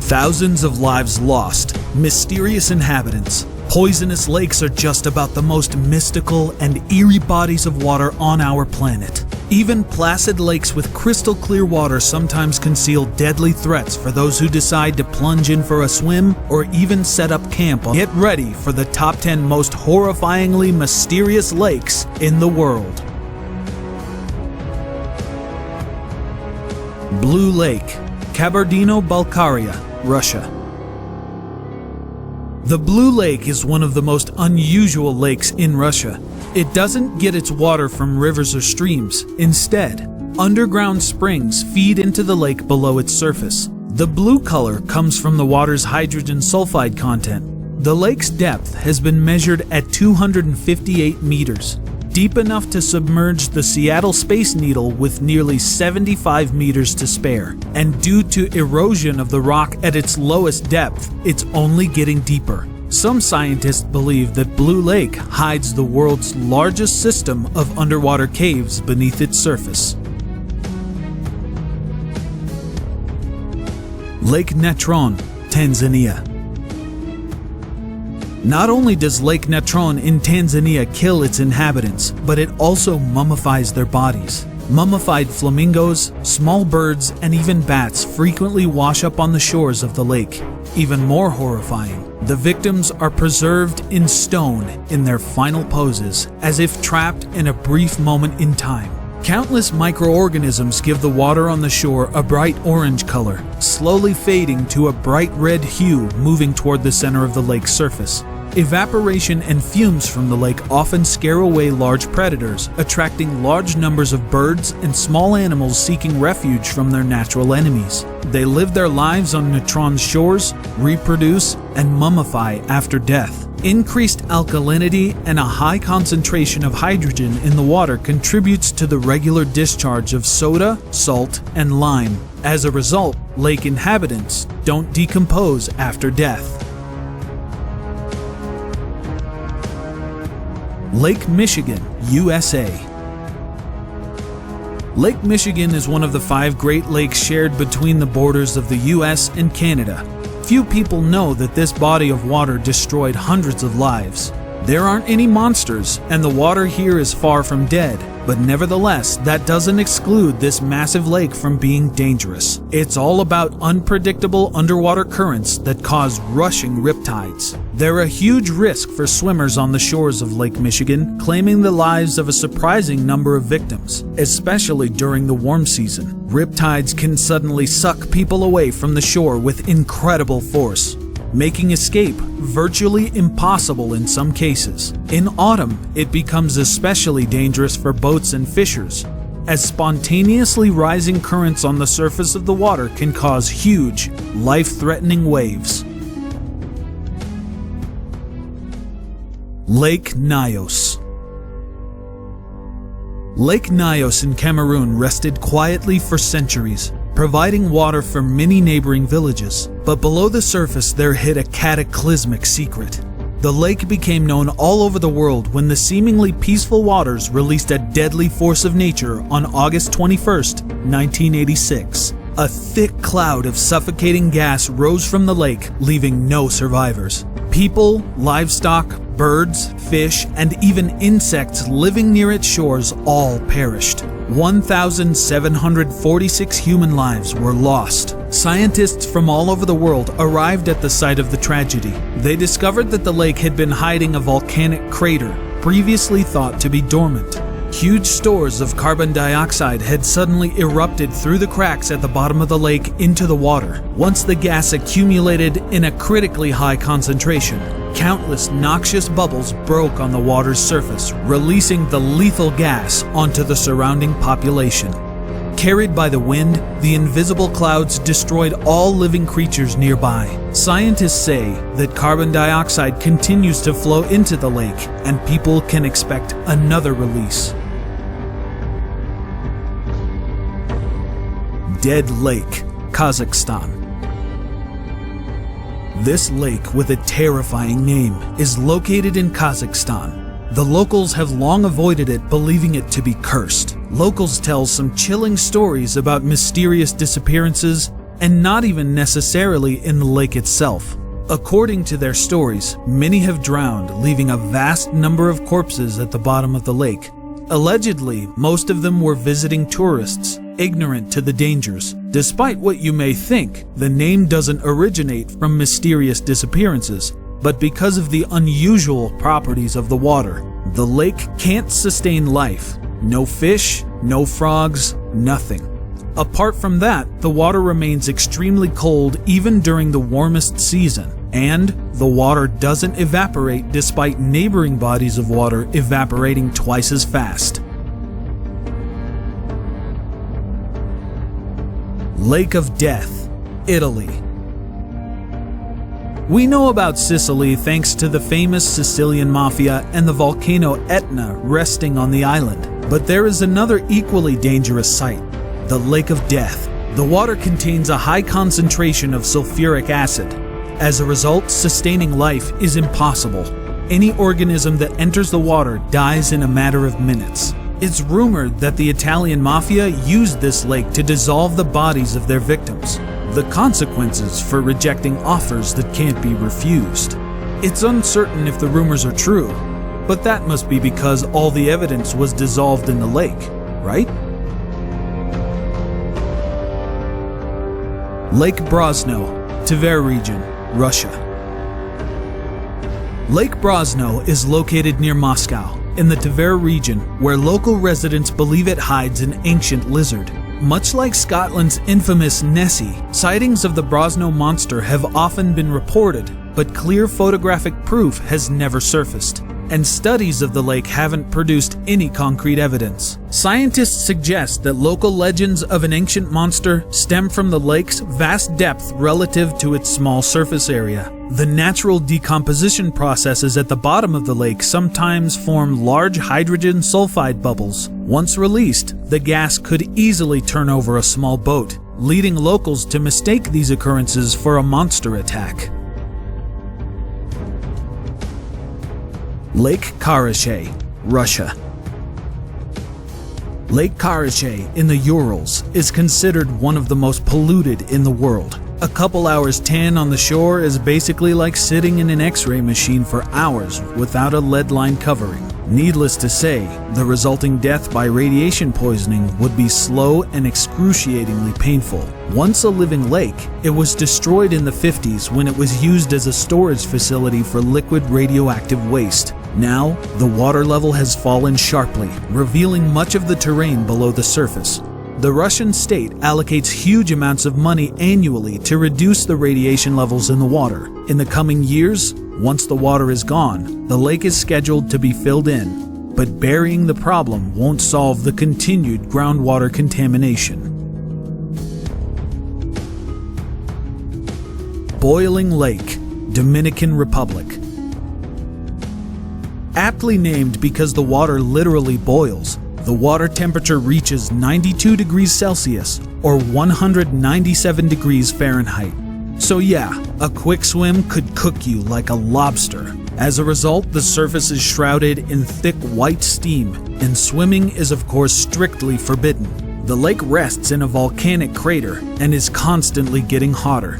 Thousands of lives lost, mysterious inhabitants. Poisonous lakes are just about the most mystical and eerie bodies of water on our planet. Even placid lakes with crystal clear water sometimes conceal deadly threats for those who decide to plunge in for a swim or even set up camp. Get ready for the top 10 most horrifyingly mysterious lakes in the world. Blue Lake, Kabardino-Balkaria, Russia. The Blue Lake is one of the most unusual lakes in Russia. It doesn't get its water from rivers or streams. Instead, underground springs feed into the lake below its surface. The blue color comes from the water's hydrogen sulfide content. The lake's depth has been measured at 258 meters, deep enough to submerge the Seattle Space Needle with nearly 75 meters to spare. And due to erosion of the rock at its lowest depth, it's only getting deeper. Some scientists believe that Blue Lake hides the world's largest system of underwater caves beneath its surface. Lake Natron, Tanzania. Not only does Lake Natron in Tanzania kill its inhabitants, but it also mummifies their bodies. Mummified flamingos, small birds, and even bats frequently wash up on the shores of the lake. Even more horrifying, the victims are preserved in stone in their final poses, as if trapped in a brief moment in time. Countless microorganisms give the water on the shore a bright orange color, slowly fading to a bright red hue moving toward the center of the lake's surface. Evaporation and fumes from the lake often scare away large predators, attracting large numbers of birds and small animals seeking refuge from their natural enemies. They live their lives on Natron's shores, reproduce, and mummify after death. Increased alkalinity and a high concentration of hydrogen in the water contributes to the regular discharge of soda, salt, and lime. As a result, lake inhabitants don't decompose after death. Lake Michigan, USA. Lake Michigan is one of the 5 Great Lakes shared between the borders of the US and Canada. Few people know that this body of water destroyed hundreds of lives. There aren't any monsters, and the water here is far from dead, but nevertheless, that doesn't exclude this massive lake from being dangerous. It's all about unpredictable underwater currents that cause rushing riptides. They're a huge risk for swimmers on the shores of Lake Michigan, claiming the lives of a surprising number of victims, especially during the warm season. Riptides can suddenly suck people away from the shore with incredible force, making escape virtually impossible in some cases. In autumn, it becomes especially dangerous for boats and fishers, as spontaneously rising currents on the surface of the water can cause huge, life-threatening waves. Lake Nyos. Lake Nyos in Cameroon rested quietly for centuries, providing water for many neighboring villages. But below the surface there hid a cataclysmic secret. The lake became known all over the world when the seemingly peaceful waters released a deadly force of nature on August 21st, 1986. A thick cloud of suffocating gas rose from the lake, leaving no survivors. People, livestock, birds, fish, and even insects living near its shores all perished. 1,746 human lives were lost. Scientists from all over the world arrived at the site of the tragedy. They discovered that the lake had been hiding a volcanic crater, previously thought to be dormant. Huge stores of carbon dioxide had suddenly erupted through the cracks at the bottom of the lake into the water. Once the gas accumulated in a critically high concentration, countless noxious bubbles broke on the water's surface, releasing the lethal gas onto the surrounding population. Carried by the wind, the invisible clouds destroyed all living creatures nearby. Scientists say that carbon dioxide continues to flow into the lake, and people can expect another release. Dead Lake, Kazakhstan. This lake, with a terrifying name, is located in Kazakhstan. The locals have long avoided it, believing it to be cursed. Locals tell some chilling stories about mysterious disappearances, and not even necessarily in the lake itself. According to their stories, many have drowned, leaving a vast number of corpses at the bottom of the lake. Allegedly, most of them were visiting tourists, ignorant to the dangers. Despite what you may think, the name doesn't originate from mysterious disappearances, but because of the unusual properties of the water. The lake can't sustain life. No fish, no frogs, nothing. Apart from that, the water remains extremely cold even during the warmest season, and the water doesn't evaporate despite neighboring bodies of water evaporating twice as fast. Lake of Death, Italy. We know about Sicily thanks to the famous Sicilian mafia and the volcano Etna resting on the island. But there is another equally dangerous site, the Lake of Death. The water contains a high concentration of sulfuric acid. As a result, sustaining life is impossible. Any organism that enters the water dies in a matter of minutes. It's rumored that the Italian mafia used this lake to dissolve the bodies of their victims. The consequences for rejecting offers that can't be refused. It's uncertain if the rumors are true, but that must be because all the evidence was dissolved in the lake, right? Lake Brosno, Tver region, Russia. Lake Brosno is located near Moscow, in the Tver region, where local residents believe it hides an ancient lizard. Much like Scotland's infamous Nessie, sightings of the Brosno monster have often been reported, but clear photographic proof has never surfaced, and studies of the lake haven't produced any concrete evidence. Scientists suggest that local legends of an ancient monster stem from the lake's vast depth relative to its small surface area. The natural decomposition processes at the bottom of the lake sometimes form large hydrogen sulfide bubbles. Once released, the gas could easily turn over a small boat, leading locals to mistake these occurrences for a monster attack. Lake Karachay, Russia. Lake Karachay in the Urals is considered one of the most polluted in the world. A couple hours tan on the shore is basically like sitting in an X-ray machine for hours without a lead line covering. Needless to say, the resulting death by radiation poisoning would be slow and excruciatingly painful. Once a living lake, it was destroyed in the 50s when it was used as a storage facility for liquid radioactive waste. Now, the water level has fallen sharply, revealing much of the terrain below the surface. The Russian state allocates huge amounts of money annually to reduce the radiation levels in the water. In the coming years, once the water is gone, the lake is scheduled to be filled in, but burying the problem won't solve the continued groundwater contamination. Boiling Lake, Dominican Republic. Aptly named because the water literally boils, the water temperature reaches 92 degrees Celsius or 197 degrees Fahrenheit. So yeah, a quick swim could cook you like a lobster. As a result, the surface is shrouded in thick white steam, and swimming is of course strictly forbidden. The lake rests in a volcanic crater and is constantly getting hotter.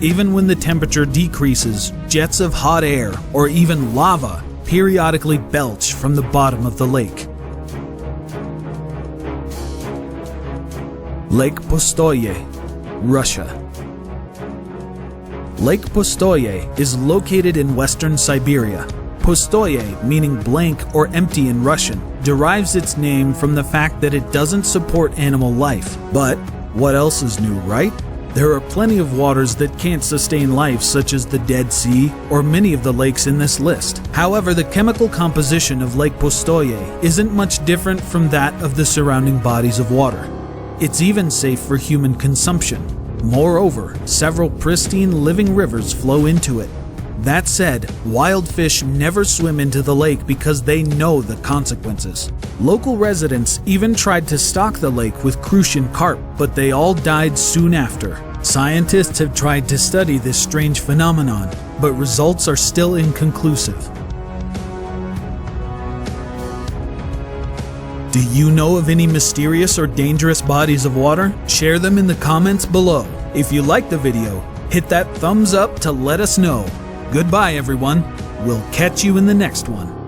Even when the temperature decreases, jets of hot air or even lava periodically belch from the bottom of the lake. Lake Pustoye, Russia. Lake Pustoye is located in western Siberia. Pustoye, meaning blank or empty in Russian, derives its name from the fact that it doesn't support animal life. But what else is new, right? There are plenty of waters that can't sustain life, such as the Dead Sea or many of the lakes in this list. However, the chemical composition of Lake Pustoye isn't much different from that of the surrounding bodies of water. It's even safe for human consumption. Moreover, several pristine living rivers flow into it. That said, wild fish never swim into the lake because they know the consequences. Local residents even tried to stock the lake with crucian carp, but they all died soon after. Scientists have tried to study this strange phenomenon, but results are still inconclusive. Do you know of any mysterious or dangerous bodies of water? Share them in the comments below. If you liked the video, hit that thumbs up to let us know. Goodbye, everyone. We'll catch you in the next one.